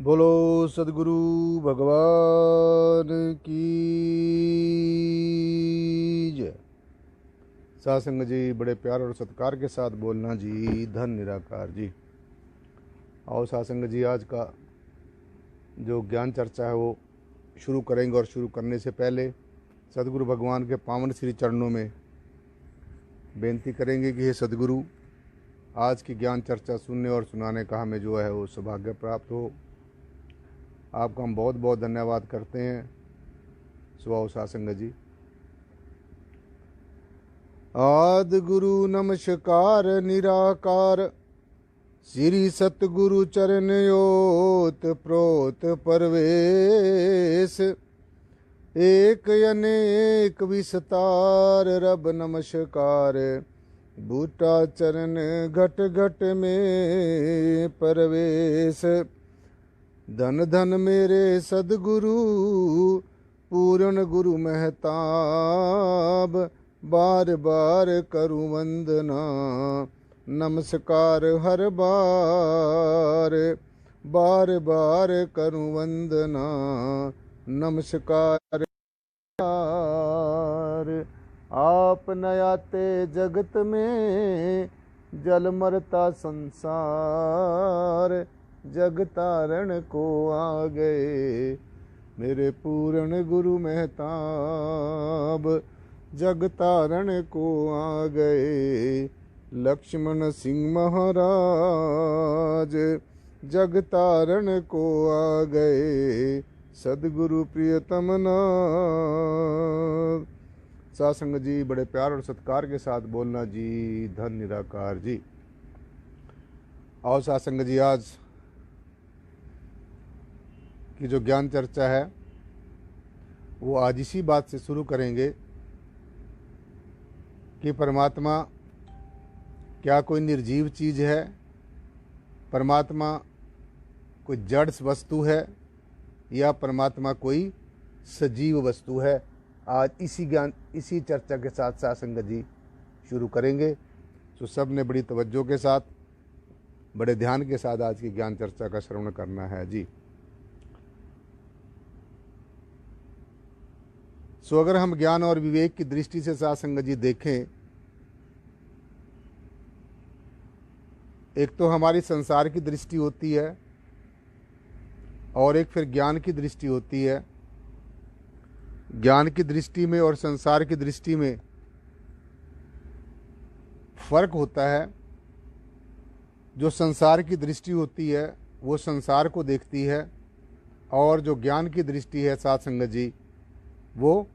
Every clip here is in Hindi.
बोलो सदगुरु भगवान की जय। सासंग जी, बड़े प्यार और सत्कार के साथ बोलना जी। धन निराकार जी। आओ सासंग जी, आज का जो ज्ञान चर्चा है वो शुरू करेंगे, और शुरू करने से पहले सदगुरु भगवान के पावन श्री चरणों में बेनती करेंगे कि हे सदगुरु, आज की ज्ञान चर्चा सुनने और सुनाने का हमें जो है वो सौभाग्य प्राप्त हो। आपका हम बहुत बहुत धन्यवाद करते हैं। सुभाओ सासंग जी। आदि गुरु नमस्कार निराकार, श्री सतगुरु चरण योत प्रोत परवेश, एक अनेक विस्तार रब नमस्कार, बूटा चरण घट घट में परवेश। धन धन मेरे सदगुरु पूर्ण गुरु महताब, बार बार करूं वंदना नमस्कार हर बार, बार बार करूं वंदना नमस्कार। आप नयाते जगत में जल मरता संसार, जग तारण को आ गए मेरे पूर्ण गुरु महताब, जग तारण को आ गए लक्ष्मण सिंह महाराज, जग तारण को आ गए सदगुरु प्रियतम नाथ। सासंग जी, बड़े प्यार और सत्कार के साथ बोलना जी। धन निराकार जी। आओ सासंग जी, आज की जो ज्ञान चर्चा है वो आज इसी बात से शुरू करेंगे कि परमात्मा क्या कोई निर्जीव चीज़ है, परमात्मा कोई जड़ वस्तु है, या परमात्मा कोई सजीव वस्तु है। आज इसी चर्चा के साथ सासंग जी शुरू करेंगे। तो सब ने बड़ी तवज्जो के साथ, बड़े ध्यान के साथ आज की ज्ञान चर्चा का श्रवण करना है जी। सो अगर हम ज्ञान और विवेक की दृष्टि से सासंग जी देखें, एक तो हमारी संसार की दृष्टि होती है और एक फिर ज्ञान की दृष्टि होती है। ज्ञान की दृष्टि में और संसार की दृष्टि में फर्क होता है। जो संसार की दृष्टि होती है वो संसार को देखती है, और जो ज्ञान की दृष्टि है साधसंगत जी वो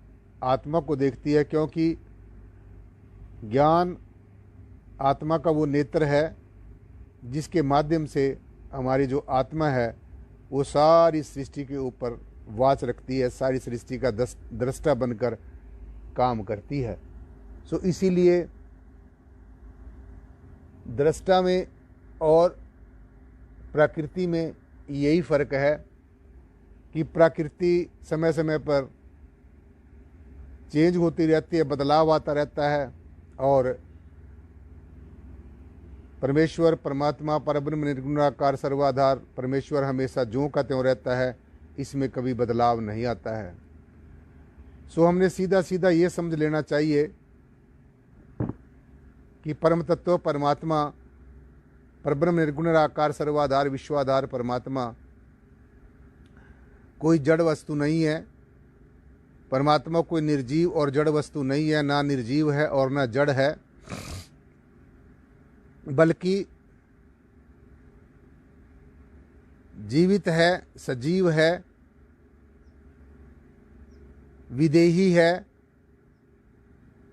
आत्मा को देखती है, क्योंकि ज्ञान आत्मा का वो नेत्र है जिसके माध्यम से हमारी जो आत्मा है वो सारी सृष्टि के ऊपर वाच रखती है, सारी सृष्टि का दृष्टा बनकर काम करती है। सो इसीलिए दृष्टा में और प्रकृति में यही फर्क है कि प्रकृति समय समय पर चेंज होती रहती है, बदलाव आता रहता है, और परमेश्वर परमात्मा परब्रह्म निर्गुणाकार सर्वाधार परमेश्वर हमेशा ज्यों का त्यों रहता है, इसमें कभी बदलाव नहीं आता है। सो हमने सीधा सीधा ये समझ लेना चाहिए कि परम तत्व परमात्मा परब्रह्म निर्गुणाकार सर्वाधार विश्वाधार परमात्मा कोई जड़ वस्तु नहीं है। परमात्मा कोई निर्जीव और जड़ वस्तु नहीं है, ना निर्जीव है और ना जड़ है, बल्कि जीवित है, सजीव है, विदेही है,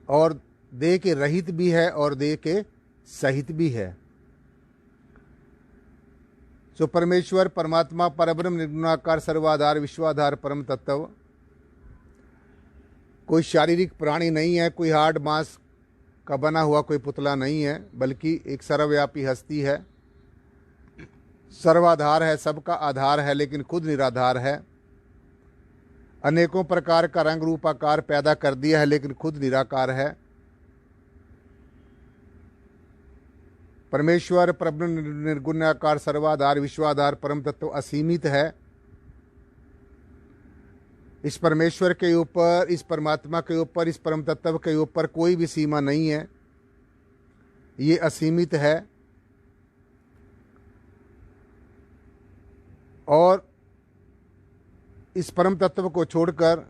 और देह के रहित भी है और देह के सहित भी है। सो परमेश्वर परमात्मा परब्रह्म निर्गुणाकार सर्वाधार विश्वाधार परम तत्व कोई शारीरिक प्राणी नहीं है, कोई हाड़ मांस का बना हुआ कोई पुतला नहीं है, बल्कि एक सर्वव्यापी हस्ती है, सर्वाधार है, सबका आधार है, लेकिन खुद निराधार है। अनेकों प्रकार का रंग रूप आकार पैदा कर दिया है, लेकिन खुद निराकार है। परमेश्वर परब्रह्म निर्गुण निराकार सर्वाधार विश्वाधार परम तत्व असीमित है। इस परमेश्वर के ऊपर, इस परमात्मा के ऊपर, इस परम तत्व के ऊपर कोई भी सीमा नहीं है, ये असीमित है। और इस परम तत्व को छोड़कर,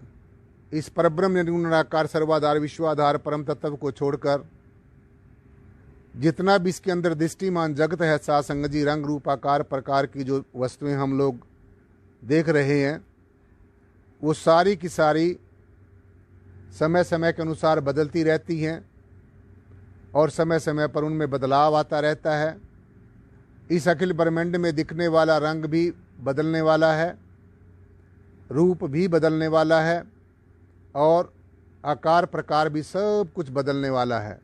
इस परब्रह्म निर्गुण निराकार सर्वाधार विश्वाधार परम तत्व को छोड़कर जितना भी इसके अंदर दृष्टिमान जगत है, साथ संगत जी, रंग रूप आकार प्रकार की जो वस्तुएं हम लोग देख रहे हैं, वो सारी की सारी समय समय के अनुसार बदलती रहती हैं और समय समय पर उनमें बदलाव आता रहता है। इस अखिल ब्रह्मांड में दिखने वाला रंग भी बदलने वाला है, रूप भी बदलने वाला है और आकार प्रकार भी सब कुछ बदलने वाला है।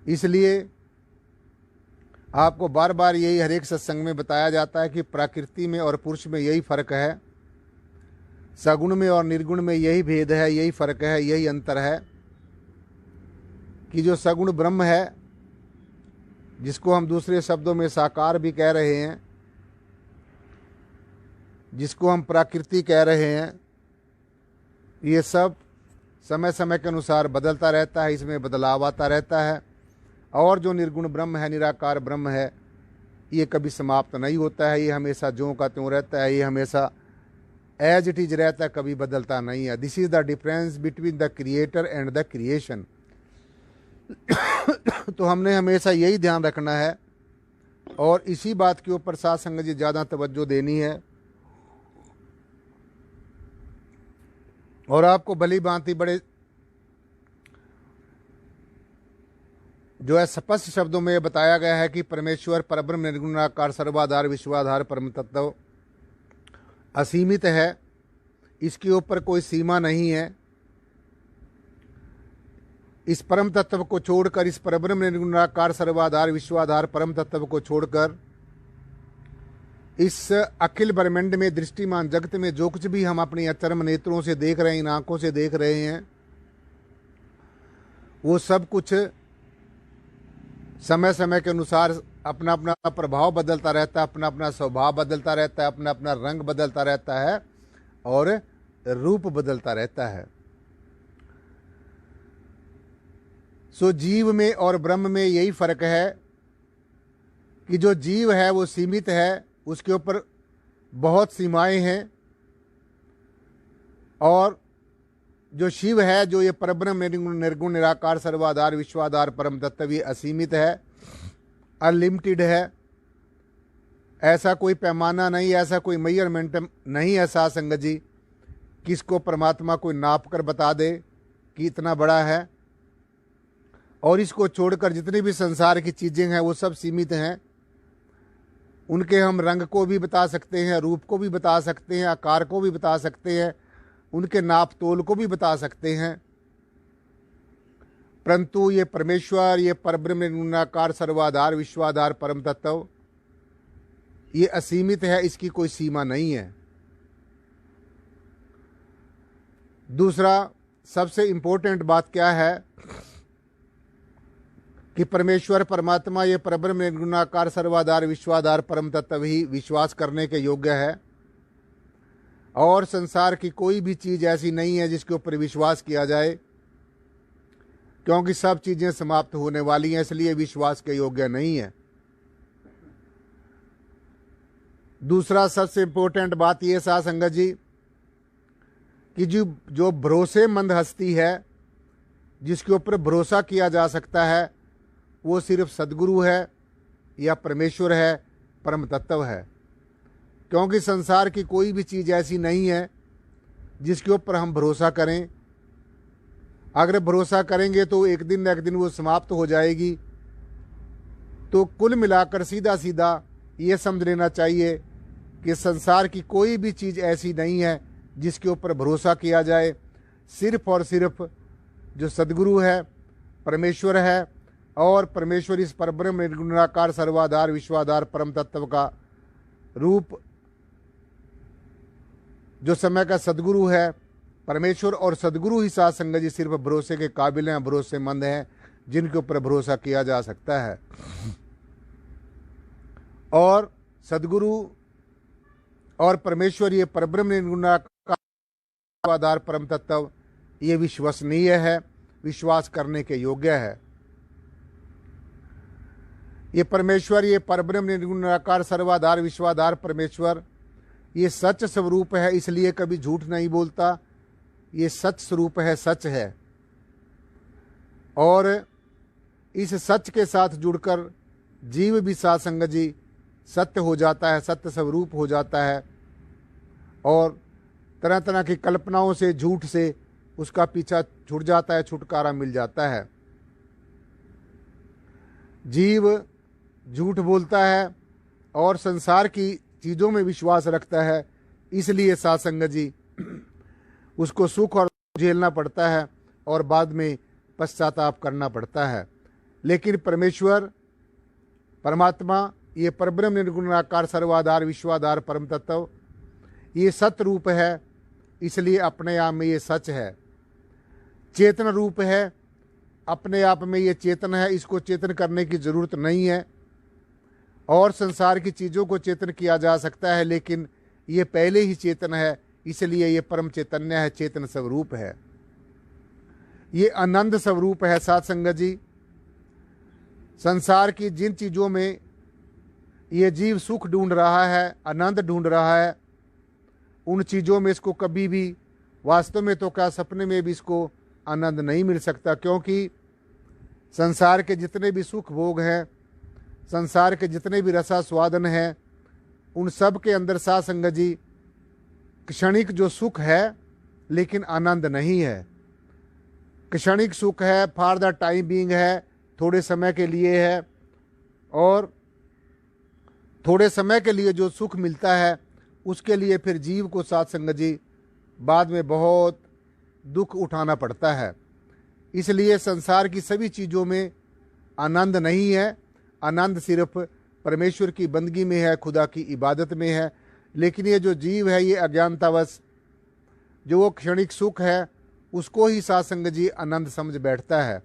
इसलिए आपको बार बार यही हर एक सत्संग में बताया जाता है कि प्रकृति में और पुरुष में यही फर्क है, सगुण में और निर्गुण में यही भेद है, यही फर्क है, यही अंतर है कि जो सगुण ब्रह्म है, जिसको हम दूसरे शब्दों में साकार भी कह रहे हैं, जिसको हम प्रकृति कह रहे हैं, ये सब समय समय के अनुसार बदलता रहता है, इसमें बदलाव आता रहता है। और जो निर्गुण ब्रह्म है, निराकार ब्रह्म है, ये कभी समाप्त नहीं होता है, ये हमेशा ज्यों का त्यों रहता है, ये हमेशा एज इट इज रहता है, कभी बदलता नहीं है। This is the difference between the creator and the creation. तो हमने हमेशा यही ध्यान रखना है और इसी बात के ऊपर साथ संगत जी ज़्यादा तवज्जो देनी है। और आपको भली भांति बड़े जो है स्पष्ट शब्दों में बताया गया है कि परमेश्वर परब्रह्म निर्गुण निराकार सर्वाधार विश्वाधार परम तत्व असीमित है, इसके ऊपर कोई सीमा नहीं है। इस परम तत्व को छोड़कर, इस परब्रह्म निर्गुण निराकार सर्वाधार विश्वाधार परम तत्व को छोड़कर इस अखिल ब्रह्मांड में दृष्टिमान जगत में जो कुछ भी हम अपनी अचरम नेत्रों से देख रहे हैं, इन आंखों से देख रहे हैं, वो सब कुछ समय समय के अनुसार अपना अपना प्रभाव बदलता रहता है, अपना अपना स्वभाव बदलता रहता है, अपना अपना रंग बदलता रहता है और रूप बदलता रहता है। सो जीव में और ब्रह्म में यही फर्क है कि जो जीव है वो सीमित है, उसके ऊपर बहुत सीमाएं हैं, और जो शिव है, जो ये परब्रह्म निर्गुण निराकार सर्वाधार विश्वाधार परम तत्व, ये असीमित है, अनलिमिटेड है। ऐसा कोई पैमाना नहीं, ऐसा कोई मेजरमेंट नहीं है साथ संगत जी, किसको परमात्मा कोई नाप कर बता दे कि इतना बड़ा है। और इसको छोड़कर जितनी भी संसार की चीज़ें हैं वो सब सीमित हैं। उनके हम रंग को भी बता सकते हैं, रूप को भी बता सकते हैं, आकार को भी बता सकते हैं, उनके नाप तोल को भी बता सकते हैं, परंतु ये परमेश्वर, ये परब्रह्म निराकार सर्वाधार विश्वाधार परम तत्व, ये असीमित है, इसकी कोई सीमा नहीं है। दूसरा सबसे इंपॉर्टेंट बात क्या है कि परमेश्वर परमात्मा ये परब्रह्म निर्गुणाकार सर्वाधार विश्वाधार परम तत्व ही विश्वास करने के योग्य है, और संसार की कोई भी चीज़ ऐसी नहीं है जिसके ऊपर विश्वास किया जाए, क्योंकि सब चीज़ें समाप्त होने वाली हैं, इसलिए विश्वास के योग्य नहीं है। दूसरा सबसे इम्पोर्टेंट बात यह साथ संगत जी कि जो भरोसेमंद हस्ती है, जिसके ऊपर भरोसा किया जा सकता है, वो सिर्फ सदगुरु है या परमेश्वर है, परम तत्व है। क्योंकि संसार की कोई भी चीज़ ऐसी नहीं है जिसके ऊपर हम भरोसा करें। अगर भरोसा करेंगे तो एक दिन न एक दिन वो समाप्त हो जाएगी। तो कुल मिलाकर सीधा सीधा ये समझ लेना चाहिए कि संसार की कोई भी चीज़ ऐसी नहीं है जिसके ऊपर भरोसा किया जाए। सिर्फ और सिर्फ जो सदगुरु है, परमेश्वर है, और परमेश्वर इस परब्रह्म निर्गुणाकार सर्वाधार विश्वाधार परम तत्व का रूप, जो समय का सदगुरु है, परमेश्वर और सदगुरु ही साथ संगत जी सिर्फ भरोसे के काबिल हैं, भरोसेमंद हैं, जिनके ऊपर भरोसा किया जा सकता है। और सदगुरु और परमेश्वर ये परब्रह्म निर्गुणाकार आधार परम तत्व ये विश्वसनीय है, विश्वास करने के योग्य है। ये परमेश्वर, ये परब्रह्म निर्गुणाकार सर्वाधार विश्वाधार परमेश्वर ये सच स्वरूप है, इसलिए कभी झूठ नहीं बोलता। ये सच स्वरूप है, सच है। और इस सच के साथ जुड़कर जीव भी साथ संगत जी सत्य हो जाता है, सत्य स्वरूप हो जाता है और तरह तरह की कल्पनाओं से, झूठ से उसका पीछा छूट जाता है, छुटकारा मिल जाता है। जीव झूठ बोलता है और संसार की चीज़ों में विश्वास रखता है, इसलिए साथ संगत जी उसको सुख और झेलना पड़ता है और बाद में पश्चाताप करना पड़ता है। लेकिन परमेश्वर, परमात्मा, ये परब्रह्म निर्गुणाकार सर्वाधार विश्वाधार परम तत्व ये सत्य रूप है, इसलिए अपने आप में ये सच है। चेतन रूप है, अपने आप में ये चेतन है, इसको चेतन करने की जरूरत नहीं है। और संसार की चीज़ों को चेतन किया जा सकता है, लेकिन ये पहले ही चेतन है, इसलिए ये परम चैतन्य है, चेतन स्वरूप है, ये आनंद स्वरूप है। साथ संगत जी, संसार की जिन चीज़ों में ये जीव सुख ढूंढ रहा है, आनंद ढूंढ रहा है, उन चीज़ों में इसको कभी भी, वास्तव में तो क्या सपने में भी इसको आनंद नहीं मिल सकता, क्योंकि संसार के जितने भी सुख भोग हैं, संसार के जितने भी रसा स्वादन हैं, उन सब के अंदर साथ संगत जी क्षणिक जो सुख है, लेकिन आनंद नहीं है। क्षणिक सुख है, फॉर द टाइम बीइंग है, थोड़े समय के लिए है, और थोड़े समय के लिए जो सुख मिलता है उसके लिए फिर जीव को साथ संगत जी बाद में बहुत दुख उठाना पड़ता है। इसलिए संसार की सभी चीज़ों में आनंद नहीं है, आनंद सिर्फ परमेश्वर की बंदगी में है, खुदा की इबादत में है। लेकिन ये जो जीव है, ये अज्ञानतावश जो वो क्षणिक सुख है उसको ही साथ संगत जी आनंद समझ बैठता है,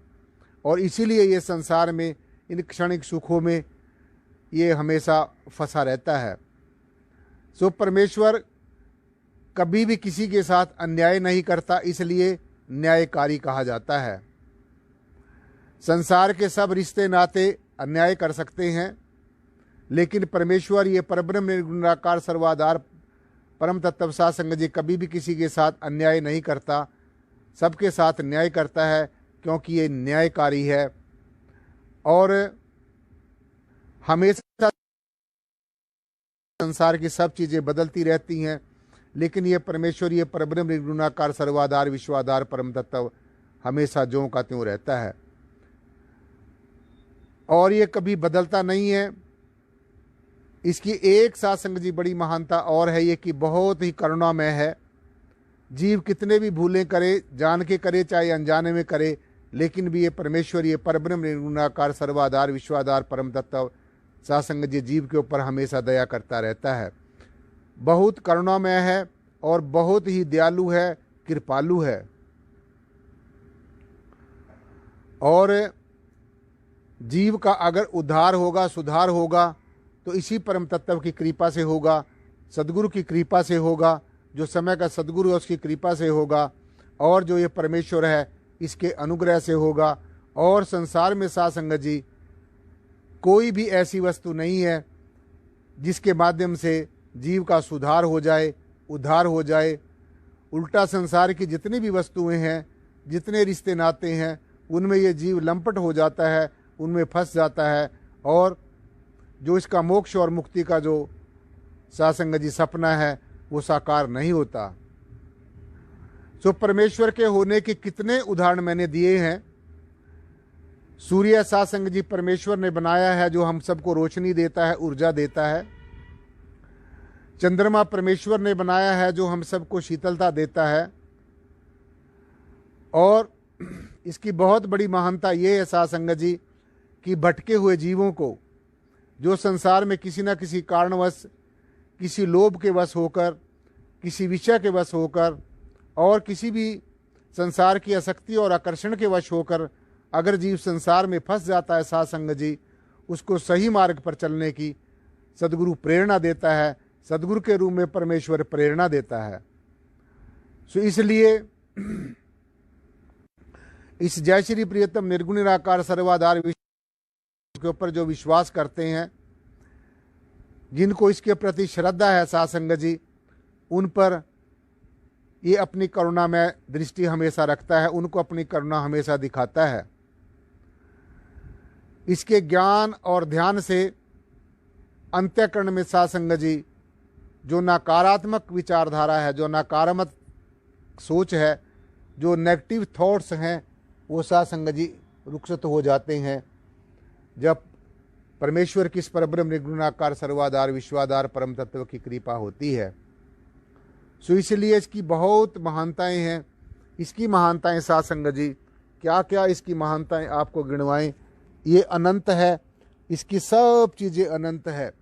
और इसीलिए ये संसार में इन क्षणिक सुखों में ये हमेशा फंसा रहता है। सो परमेश्वर कभी भी किसी के साथ अन्याय नहीं करता, इसलिए न्यायकारी कहा जाता है। संसार के सब रिश्ते नाते अन्याय कर सकते हैं, लेकिन परमेश्वर ये परब्रह्म निर्गुणाकार सर्वाधार परम तत्व साथ संगत जी कभी भी किसी के साथ अन्याय नहीं करता, सबके साथ न्याय करता है, क्योंकि ये न्यायकारी है। और हमेशा संसार की सब चीज़ें बदलती रहती हैं, लेकिन ये परमेश्वर, ये परब्रह्म निर्गुणाकार सर्वाधार विश्वाधार परम तत्व हमेशा ज्यों का त्यों रहता है, और ये कभी बदलता नहीं है। इसकी एक साथ संगत जी बड़ी महानता और है ये कि बहुत ही करुणामय है। जीव कितने भी भूलें करे, जान के करे चाहे अनजाने में करे, लेकिन भी ये परमेश्वर, ये परब्रह्म निर्गुणाकार सर्वाधार विश्वाधार परम तत्व साथ संगत जी जीव के ऊपर हमेशा दया करता रहता है। बहुत करुणामय है और बहुत ही दयालु है, कृपालु है। और जीव का अगर उद्धार होगा, सुधार होगा, तो इसी परम तत्व की कृपा से होगा, सदगुरु की कृपा से होगा, जो समय का सदगुरु है उसकी कृपा से होगा, और जो ये परमेश्वर है इसके अनुग्रह से होगा। और संसार में साथ संगत जी कोई भी ऐसी वस्तु नहीं है जिसके माध्यम से जीव का सुधार हो जाए, उद्धार हो जाए। उल्टा संसार की जितनी भी वस्तुएं हैं, जितने रिश्ते नाते हैं, उनमें ये जीव लंपट हो जाता है, उनमें फंस जाता है, और जो इसका मोक्ष और मुक्ति का जो साथ संगत जी सपना है वो साकार नहीं होता। सो परमेश्वर के होने के कितने उदाहरण मैंने दिए हैं। सूर्य साथ संगत जी परमेश्वर ने बनाया है, जो हम सबको रोशनी देता है, ऊर्जा देता है। चंद्रमा परमेश्वर ने बनाया है, जो हम सबको शीतलता देता है। और इसकी बहुत बड़ी महानता ये है साथ संगत जी कि भटके हुए जीवों को, जो संसार में किसी न किसी कारणवश, किसी लोभ के वश होकर, किसी विषय के वश होकर, और किसी भी संसार की आसक्ति और आकर्षण के वश होकर अगर जीव संसार में फंस जाता है साथ संगत जी, उसको सही मार्ग पर चलने की सदगुरु प्रेरणा देता है, सदगुरु के रूप में परमेश्वर प्रेरणा देता है। सो इसलिए इस जय श्री प्रियतम निर्गुण निराकार सर्वाधार के ऊपर जो विश्वास करते हैं, जिनको इसके प्रति श्रद्धा है साध संगत जी, उन पर ये अपनी करुणा में दृष्टि हमेशा रखता है, उनको अपनी करुणा हमेशा दिखाता है। इसके ज्ञान और ध्यान से अंत्यकरण में साध संगत जी जो नकारात्मक विचारधारा है, जो नकारात्मक सोच है, जो नेगेटिव थॉट्स हैं, वो साध संगत जी रुखसत हो जाते हैं जब परमेश्वर की इस परब्रह्म निर्गुणाकार सर्वाधार विश्वाधार परम तत्व की कृपा होती है। सो इसलिए इसकी बहुत महानताएं हैं। इसकी महानताएं साध संगत जी, क्या क्या इसकी महानताएं आपको गिनवाएं, ये अनंत है, इसकी सब चीज़ें अनंत है।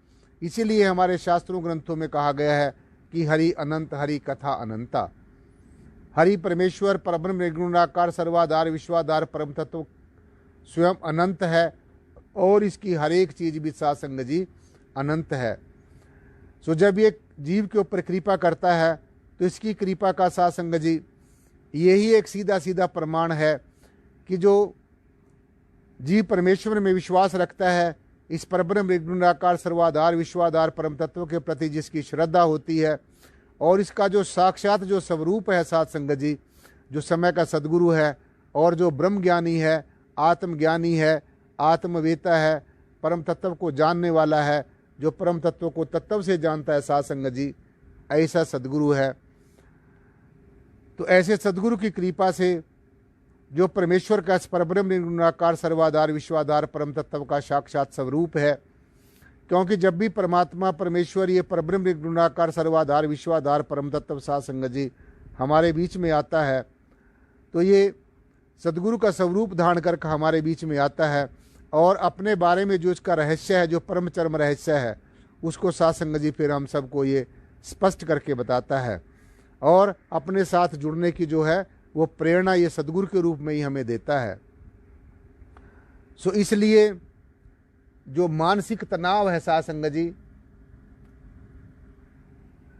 इसीलिए हमारे शास्त्रों ग्रंथों में कहा गया है कि हरि अनंत, हरि कथा अनंता। हरि परमेश्वर परब्रह्म निर्गुणाकार सर्वाधार विश्वाधार परम तत्व स्वयं अनंत है और इसकी हर एक चीज़ भी साध संगत जी अनंत है। सो जब ये जीव के ऊपर कृपा करता है तो इसकी कृपा का साध संगत जी यही एक सीधा सीधा प्रमाण है कि जो जीव परमेश्वर में विश्वास रखता है, इस परब्रह्म निर्गुणाकार सर्वाधार विश्वाधार परम तत्व के प्रति जिसकी श्रद्धा होती है और इसका जो साक्षात जो स्वरूप है साध संगत जी, जो समय का सदगुरु है और जो ब्रह्म ज्ञानी है, आत्मज्ञानी है, आत्मवेता है, परम तत्व को जानने वाला है, जो परम तत्व को तत्व से जानता है साध संगत जी, ऐसा सदगुरु है। तो ऐसे सदगुरु की कृपा से जो परमेश्वर का परब्रह्म निर्गुणाकार सर्वाधार विश्वाधार परम तत्व का साक्षात स्वरूप है, क्योंकि जब भी परमात्मा परमेश्वर ये परब्रह्म निर्गुणाकार सर्वाधार विश्वाधार परम तत्व साध संगत जी हमारे बीच में आता है, तो ये सदगुरु का स्वरूप धारण करके हमारे बीच में आता है और अपने बारे में जो इसका रहस्य है, जो परम चरम रहस्य है, उसको साध संगत जी फिर हम सबको ये स्पष्ट करके बताता है और अपने साथ जुड़ने की जो है वो प्रेरणा ये सदगुरु के रूप में ही हमें देता है। सो इसलिए जो मानसिक तनाव है साध संगत जी,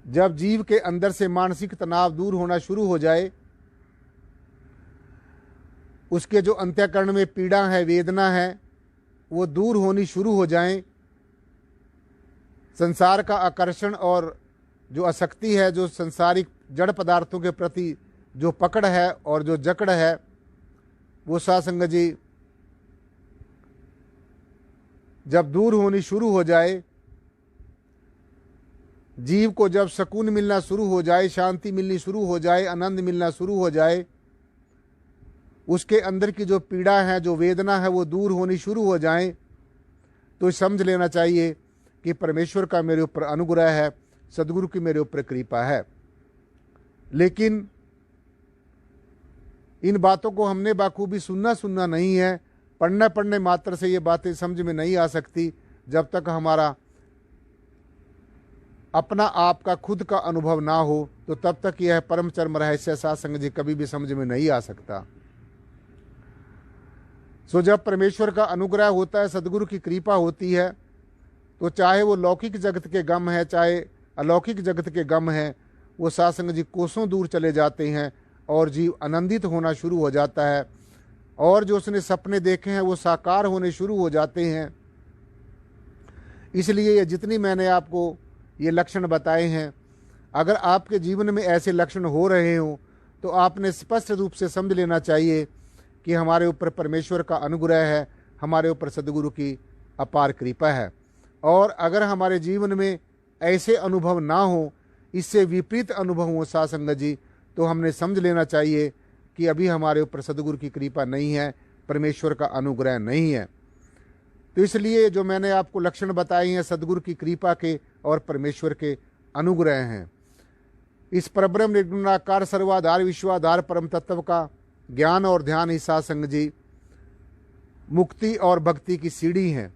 जब जीव के अंदर से मानसिक तनाव दूर होना शुरू हो जाए, उसके जो अंत्यकरण में पीड़ा है, वेदना है, वो दूर होनी शुरू हो जाएं, संसार का आकर्षण और जो आसक्ति है, जो संसारिक जड़ पदार्थों के प्रति जो पकड़ है और जो जकड़ है, वो साध संगत जी जब दूर होनी शुरू हो जाए, जीव को जब सुकून मिलना शुरू हो जाए, शांति मिलनी शुरू हो जाए, आनंद मिलना शुरू हो जाए, उसके अंदर की जो पीड़ा है, जो वेदना है, वो दूर होनी शुरू हो जाए, तो समझ लेना चाहिए कि परमेश्वर का मेरे ऊपर अनुग्रह है, सदगुरु की मेरे ऊपर कृपा है। लेकिन इन बातों को हमने बाखूबी सुनना नहीं है, पढ़ने मात्र से ये बातें समझ में नहीं आ सकती जब तक हमारा अपना आप का खुद का अनुभव ना हो, तो तब तक यह परम चरम रहस्य साध संगत जी कभी भी समझ में नहीं आ सकता। सो जब परमेश्वर का अनुग्रह होता है, सदगुरु की कृपा होती है, तो चाहे वो लौकिक जगत के गम है, चाहे अलौकिक जगत के गम है, वो साध संगत जी कोसों दूर चले जाते हैं और जीव आनंदित होना शुरू हो जाता है और जो उसने सपने देखे हैं वो साकार होने शुरू हो जाते हैं। इसलिए ये जितनी मैंने आपको ये लक्षण बताए हैं, अगर आपके जीवन में ऐसे लक्षण हो रहे हों तो आपने स्पष्ट रूप से समझ लेना चाहिए कि हमारे ऊपर परमेश्वर का अनुग्रह है, हमारे ऊपर सदगुरु की अपार कृपा है। और अगर हमारे जीवन में ऐसे अनुभव ना हो, इससे विपरीत अनुभव हो साध संगत जी, तो हमने समझ लेना चाहिए कि अभी हमारे ऊपर सदगुरु की कृपा नहीं है, परमेश्वर का अनुग्रह नहीं है। तो इसलिए जो मैंने आपको लक्षण बताए हैं सदगुरु की कृपा के और परमेश्वर के अनुग्रह हैं। इस परब्रह्म निर्गुणाकार सर्वाधार विश्वाधार परम तत्व का ज्ञान और ध्यान ही साध संगत जी मुक्ति और भक्ति की सीढ़ी है।